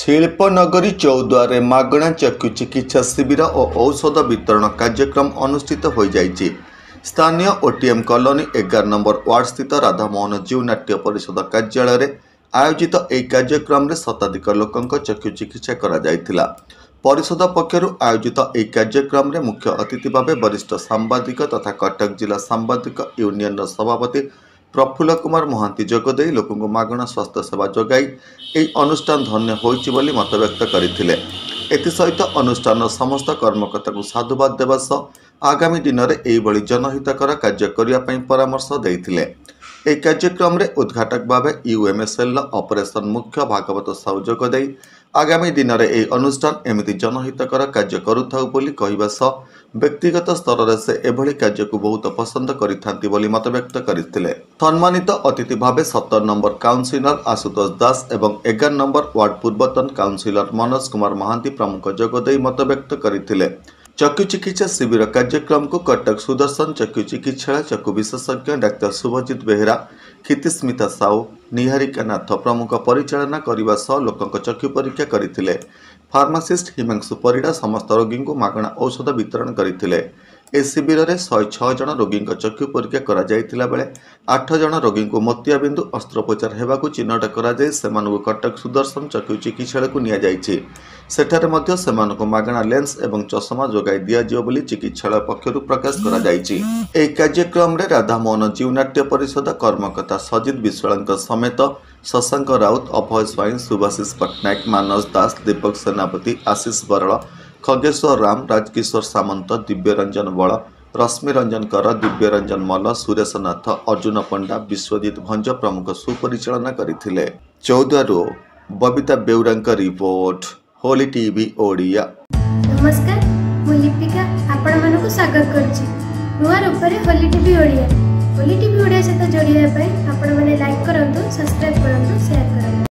शिल्पनगरी चौद्वारे मागणा चक्षु चिकित्सा शिविर और औषध वितरण कार्यक्रम अनुष्ठित हो जाइए। स्थानीय ओटीएम कॉलोनी 11 नंबर वार्ड स्थित राधामोहन जीव नाट्य परिषद कार्यालय आयोजित एक कार्यक्रम में शताधिक लोकों चक्षु चिकित्सा करा जायथिला। परिषद पक्षर आयोजित एक कार्यक्रम में मुख्य अतिथि भाव वरिष्ठ सांबादिक तथा कटक जिला सांबादिक यूनियन सभापति प्रफुल्ल कुमार महांती जोगदे लोकों मागणा स्वास्थ्य सेवा जोगाई यह अनुष्ठान धन्य होइछि बोली मत व्यक्त करथिले। एथिसहित अनुष्ठान समस्त कर्मकर्ता को साधुवाद देवा सह आगामी दिन में एभली जनहितकर कार्य करने परामर्श देथिले। एक कार्यक्रम में उद्घाटक भाव यूएमएसएल ऑपरेशन मुख्य भागवत साहू जोगदे आगामी दिन में यह अनुष्ठान एमती जनहितकर कार्य करुथाउ बोली कहवा सह व्यक्तिगत स्तर में से एभली कार्य को बहुत पसंद करिथांती बोली मत व्यक्त करथिले। सम्मानित अतिथि भाव 17 नंबर काउंसिलर आशुतोष दास एवं 11 नंबर वार्ड पूर्वतन काउंसिलर मनोज कुमार महांती प्रमुख जोगदे मत व्यक्त करथिले। चक्षु चिकित्सा शिविर कार्यक्रम को कटक सुदर्शन चक्षु चिकित्सालय चक्षु विशेषज्ञ डाक्तर शुभजीत बेहेरा क्षितिस्मिता साहू निहारिका नाथ प्रमुख परिचालना करने सह लोकों चक्षु परीक्षा करथिले। फार्मासिस्ट हिमांशु परिड़ा समस्त रोगी को मागणा औषध वितरण करथिले। ए शिविर में 106 जन रोगी चक्षु परीक्षा करा जायतिला बेले 8 जन रोगी को मोतियाबिंदु अस्त्रोपचार हेबाकु चिन्हट करा जाय सेमानकु कटक सुदर्शन चक्षु चिकित्सालय को निया जायछि। सेठारे मध्य सेमानकु मागणा लेंस एवं चश्मा जोगाई दिया जियो बोली चिकित्सालय पक्षरु प्रकाश करा जायछि। एही कार्यक्रम रे राधामोहन जीव नाट्य परिषद कर्मकर्ता सजित विश्वाल समेत शशांक राउत अभय स्वाइन सुभाषिष पट्टनायक मानस दास दीपक सेनापति आशीष बरल खगेश्वर राम राजकिशोर सामंत दिव्यरंजन बल रश्मि रंजन कर दिव्यरंजन मल्ल सुरेश नाथ अर्जुन पंडा विश्वजित भंज प्रमुख सुपरिचालना करथिले। चौद्वारू बबिता बेउरांक रिपोर्ट होली टीवी ओडिया। नमस्कार मु लिपिका आपण मानको स्वागत करछि नुआ रूपरे होली टीवी ओडिया। होली टीवी ओडिया सहित जोड़िया आपण माने लाइक करंतु सब्सक्राइब करंतु शेयर करंतु।